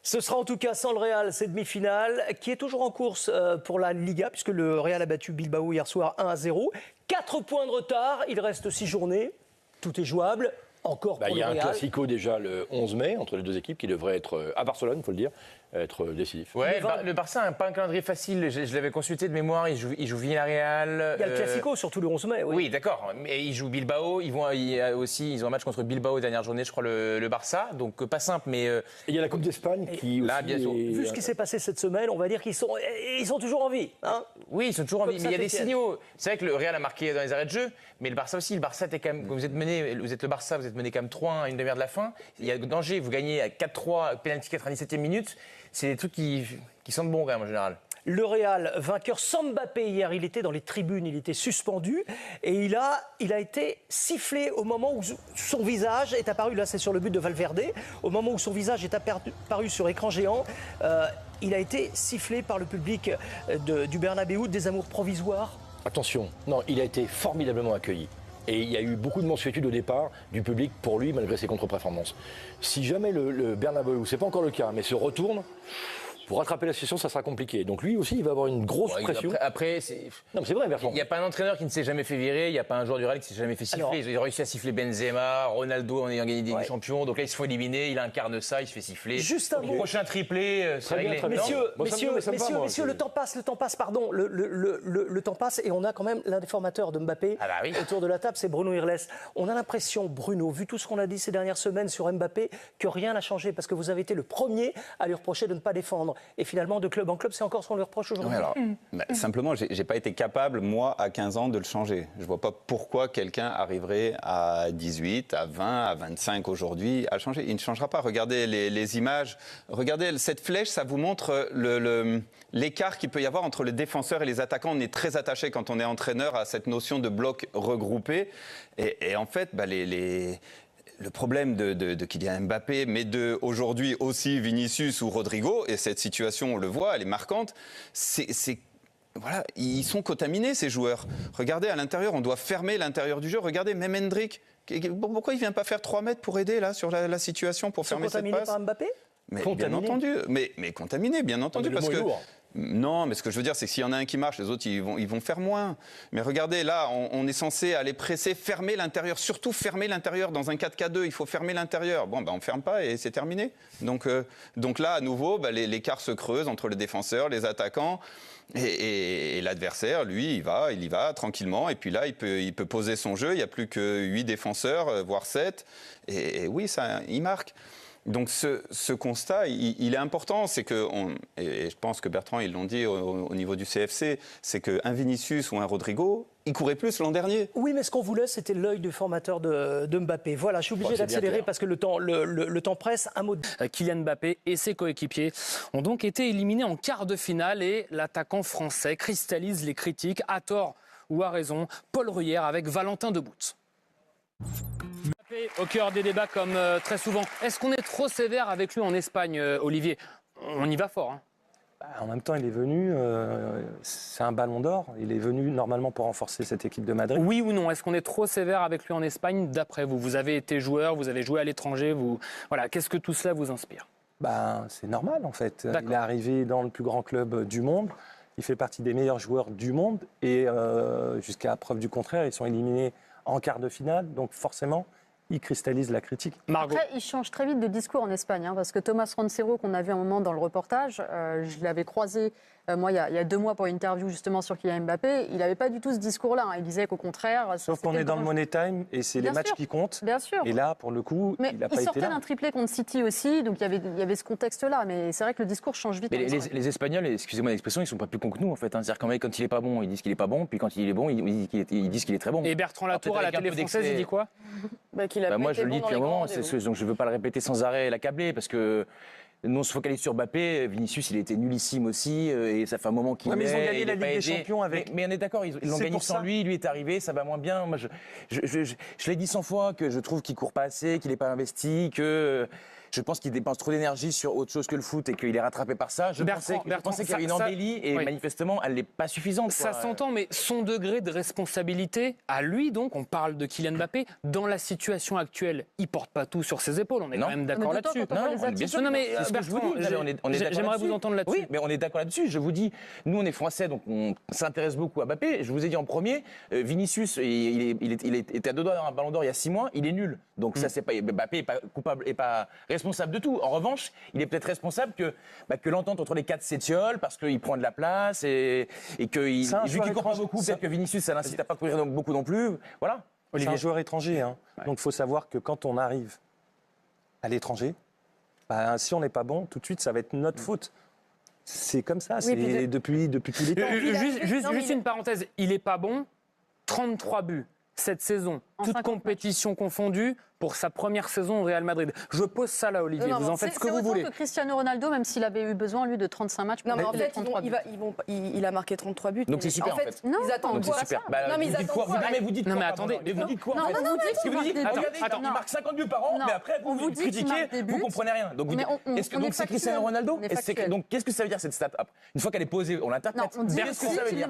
Ce sera en tout cas sans le Real, cette demi-finale, qui est toujours en course pour la Liga, puisque le Real a battu Bilbao hier soir 1-0. 4 points de retard, il reste 6 journées, tout est jouable. Encore pour le Real. Il y a un classico déjà le 11 mai entre les deux équipes qui devrait être à Barcelone, il faut le dire, être décisif. Ouais, le Barça n'a pas un calendrier facile. Je l'avais consulté de mémoire. Il joue Villarreal. Il y a le classico surtout le 11 mai. Oui, d'accord. Mais ils jouent Bilbao. Ils ont un match contre Bilbao dernière journée, je crois, le Barça. Donc pas simple, mais. Il y a la Coupe d'Espagne qui là, aussi bien sûr. Vu ce qui s'est passé cette semaine, on va dire qu'ils sont toujours en vie. Hein, oui, ils sont toujours en vie. Mais il y a des signaux. C'est vrai que le Real a marqué dans les arrêts de jeu, mais le Barça aussi. Le Barça était quand même. Vous êtes le Barça, vous êtes mené quand même 3-1 à une demi-heure de la fin. Il y a danger. Vous gagnez à 4-3, pénalty 97e minute. C'est des trucs qui sentent bon quand même en général. Le Real, vainqueur sans Mbappé hier, il était dans les tribunes, il était suspendu et il a été sifflé au moment où son visage est apparu, là c'est sur le but de Valverde, au moment où son visage est apparu sur écran géant, il a été sifflé par le public du Bernabéu, des amours provisoires. Attention, non, il a été formidablement accueilli. Et il y a eu beaucoup de mansuétude au départ du public pour lui, malgré ses contre-performances. Si jamais le Bernabéu, c'est pas encore le cas, mais se retourne, pour rattraper la situation, ça sera compliqué. Donc lui aussi, il va avoir une grosse pression. Après non, mais c'est vrai, Bertrand. Il n'y a pas un entraîneur qui ne s'est jamais fait virer, il n'y a pas un joueur du Real qui ne s'est jamais fait siffler. Alors, ils ont réussi à siffler Benzema, Ronaldo en ayant gagné des champions. Donc là, ils se font éliminer, il incarne ça, il se fait siffler. Juste un mot. Le prochain triplé, c'est réglé. Messieurs, le temps passe, pardon. Le temps passe et on a quand même l'un des formateurs de Mbappé autour de la table, c'est Bruno Irles. On a l'impression, Bruno, vu tout ce qu'on a dit ces dernières semaines sur Mbappé, que rien n'a changé parce que vous avez été le premier à lui reprocher de ne pas défendre. Et finalement, de club en club, c'est encore ce qu'on lui reproche aujourd'hui. Simplement, j'ai pas été capable, moi, à 15 ans, de le changer. Je vois pas pourquoi quelqu'un arriverait à 18, à 20, à 25 aujourd'hui à le changer. Il ne changera pas. Regardez les images. Regardez cette flèche, ça vous montre l'écart qu'il peut y avoir entre les défenseurs et les attaquants. On est très attaché quand on est entraîneur à cette notion de bloc regroupé. Et en fait, le problème de Kylian Mbappé, mais aujourd'hui aussi Vinicius ou Rodrigo, et cette situation, on le voit, elle est marquante, voilà, ils sont contaminés, ces joueurs. Regardez, à l'intérieur, on doit fermer l'intérieur du jeu. Regardez, même Hendrick, pourquoi il ne vient pas faire 3 mètres pour aider là, sur la situation, pour fermer cette passe ? Contaminé par Mbappé ? Bien entendu, mais contaminé, bien entendu, parce que... Non, mais ce que je veux dire, c'est que s'il y en a un qui marche, les autres, ils vont faire moins. Mais regardez, là, on est censé aller presser, fermer l'intérieur, surtout fermer l'intérieur. Dans un 4K2, il faut fermer l'intérieur. Bon, on ne ferme pas et c'est terminé. Donc là, à nouveau, l'écart se creuse entre les défenseurs, les attaquants. Et l'adversaire, lui, il y va tranquillement. Et puis là, il peut poser son jeu. Il n'y a plus que 8 défenseurs, voire 7. Et oui, il marque. Donc ce constat, il est important, c'est que, et je pense que Bertrand, ils l'ont dit au niveau du CFC, c'est qu'un Vinicius ou un Rodrigo, ils couraient plus l'an dernier. Oui, mais ce qu'on voulait, c'était l'œil du formateur de Mbappé. Voilà, je suis obligé d'accélérer parce que le temps presse. Un mot de... Kylian Mbappé et ses coéquipiers ont donc été éliminés en quart de finale et l'attaquant français cristallise les critiques, à tort ou à raison. Paul Ruyère avec Valentin Debout. Au cœur des débats comme très souvent. Est-ce qu'on est trop sévère avec lui en Espagne, Olivier ? On y va fort. Hein. En même temps, il est venu, c'est un ballon d'or, il est venu normalement pour renforcer cette équipe de Madrid. Oui ou non ? Est-ce qu'on est trop sévère avec lui en Espagne, d'après vous ? Vous avez été joueur, vous avez joué à l'étranger, voilà. Qu'est-ce que tout cela vous inspire ? C'est normal en fait. D'accord. Il est arrivé dans le plus grand club du monde, il fait partie des meilleurs joueurs du monde et jusqu'à preuve du contraire, ils sont éliminés en quart de finale, donc forcément... il cristallise la critique. Margot. Après, il change très vite de discours en Espagne, parce que Thomas Roncero, qu'on a vu un moment dans le reportage, je l'avais croisé moi, il y a 2 mois pour une interview justement sur Kylian Mbappé, il n'avait pas du tout ce discours-là. Il disait qu'au contraire... Sauf qu'on est dans le money time et c'est les matchs qui comptent. Bien sûr. Et là, pour le coup, mais il n'a pas été là. Il sortait d'un triplé contre City aussi, donc il y avait ce contexte-là. Mais c'est vrai que le discours change vite. Mais les Espagnols, excusez-moi l'expression, ils ne sont pas plus cons que nous en fait. C'est-à-dire quand il n'est pas bon, ils disent qu'il n'est pas bon, puis quand il est bon, ils disent qu'il est très bon. Et Bertrand Latour à la télé française, il dit quoi? Moi, je le dis depuis un moment, donc je ne veux pas le répéter sans arrêt et l'accabler, parce que nous, on se focalise sur Mbappé. Vinicius, il était nullissime aussi, et ça fait un moment qu'il mais ils ont gagné la Ligue des Champions avec. Mais on est d'accord, ils l'ont gagné sans lui. Lui est arrivé, ça va moins bien. Moi, je l'ai dit 100 fois que je trouve qu'il court pas assez, qu'il n'est pas investi, que Je pense qu'il dépense trop d'énergie sur autre chose que le foot et qu'il est rattrapé par ça. Je pensais qu'il y avait une embellie et manifestement, elle n'est pas suffisante. Ça s'entend, mais son degré de responsabilité, à lui donc, on parle de Kylian Mbappé, dans la situation actuelle, il ne porte pas tout sur ses épaules, on est quand même d'accord là-dessus. Bien sûr, mais j'aimerais vous entendre là-dessus. Oui, mais on est d'accord là-dessus. Je vous dis, nous on est Français, donc on s'intéresse beaucoup à Mbappé. Je vous ai dit en premier, Vinicius, il était à 2 doigts dans un ballon d'or il y a 6 mois, il est nul. Donc ça, c'est pas, Mbappé n'est pas coupable et pas responsable de tout. En revanche, il est peut-être responsable que l'entente entre les 4 s'étiole parce qu'il prend de la place et que vu qu'il court pas beaucoup, peut-être que Vinicius, ça l'incite à pas courir beaucoup non plus. Voilà. C'est un joueur étranger, hein. Donc il faut savoir que quand on arrive à l'étranger, si on n'est pas bon, tout de suite, ça va être notre faute. C'est comme ça, c'est depuis tous les temps. Juste une parenthèse, il n'est pas bon, 33 buts cette saison, toute compétition confondue, pour sa première saison au Real Madrid. Je pose ça là, Olivier, vous en faites ce que vous voulez. Que Cristiano Ronaldo, même s'il avait eu besoin, lui, de 35 matchs, non, mais en fait, il a marqué 33 buts. Donc c'est super, en fait. Non, ils attendent quoi? Non, mais ils attendent quoi? Non, mais vous dites quoi? Non, mais attendez. Vous dites quoi? Non, ce que vous dites, regardez, il marque 50 buts par an, mais après, vous critiquez, vous comprenez rien. Donc c'est Cristiano Ronaldo? Donc qu'est-ce que ça veut dire, cette stat? Une fois qu'elle est posée, on l'interprète. Qu'est-ce que ça veut dire?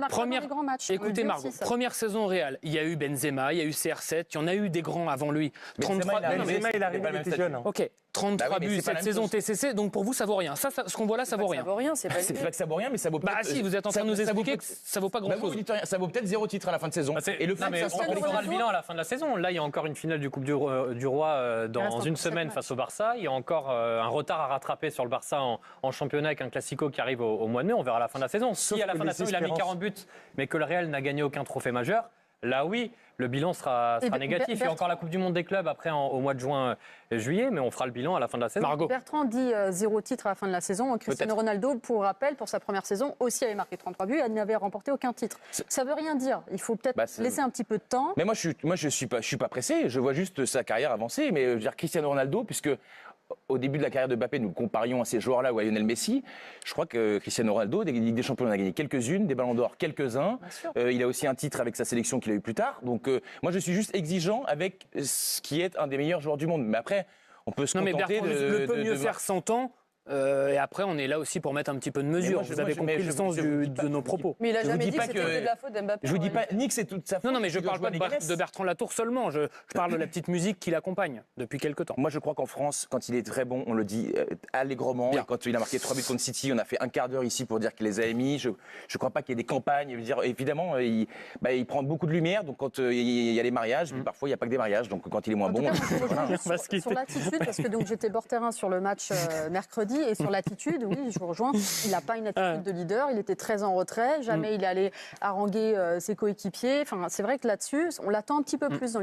Écoutez, Margot, première saison au Real, il y a eu Benzema, il y a eu CR7, il y en a eu des grands avant lui. 33 il arrive, il était jeune. Ok, 33 buts cette saison TCC, donc pour vous, ça vaut rien. Ça, ce qu'on voit là, ça vaut rien. Ça vaut rien, c'est pas que ça vaut rien, mais ça vaut peut-être. Bah si, vous êtes en train de nous expliquer que ça vaut pas grand-chose. Ça vaut peut-être 0 titre à la fin de saison. Et le fait, on fera le bilan à la fin de la saison. Là, il y a encore une finale du Coupe du Roi dans une semaine face au Barça. Il y a encore un retard à rattraper sur le Barça en championnat avec un Classico qui arrive au mois de mai. On verra à la fin de la saison. Si à la fin de la saison, il a mis 40 buts, mais que le Real n'a gagné aucun trophée majeur, là oui, le bilan sera négatif. Il y a encore la Coupe du Monde des clubs après au mois de juin-juillet, mais on fera le bilan à la fin de la saison. Margot. Bertrand dit 0 titre à la fin de la saison. Cristiano Ronaldo, pour rappel, pour sa première saison, aussi avait marqué 33 buts et n'avait remporté aucun titre. Ça veut rien dire. Il faut peut-être laisser un petit peu de temps. Mais moi, je suis pas pressé. Je vois juste sa carrière avancer. Mais je veux dire, Cristiano Ronaldo, puisque au début de la carrière de Mbappé, nous le comparions à ces joueurs-là ou à Lionel Messi. Je crois que Cristiano Ronaldo, des Ligues des Champions, il en a gagné quelques-unes, des Ballons d'Or quelques-uns. Il a aussi un titre avec sa sélection qu'il a eu plus tard. Donc moi, je suis juste exigeant avec ce qui est un des meilleurs joueurs du monde. Mais après, on peut se contenter le peut mieux faire 100 ans. Et après, on est là aussi pour mettre un petit peu de mesure. Vous avez compris le sens de nos propos. Mais il a jamais dit que c'était de la faute d'Mbappé. Je vous dis pas ni que c'est toute sa faute. Non, mais je parle pas de Bertrand Latour seulement. Je parle de la petite musique qui l'accompagne depuis quelque temps. Moi, je crois qu'en France, quand il est très bon, on le dit allègrement. Et quand il a marqué 3 buts contre City, on a fait un quart d'heure ici pour dire qu'il les a émis. Je ne crois pas qu'il y ait des campagnes. Je veux dire, évidemment, il prend beaucoup de lumière. Donc quand il y a les mariages, parfois il n'y a pas que des mariages. Donc quand il est moins bon, sur l'attitude, parce que j'étais bord terrain sur le match mercredi et sur l'attitude. Oui, je vous rejoins. Il n'a pas une attitude de leader. Il était très en retrait. Jamais il est allé haranguer ses coéquipiers. Enfin, c'est vrai que là-dessus, on l'attend un petit peu plus dans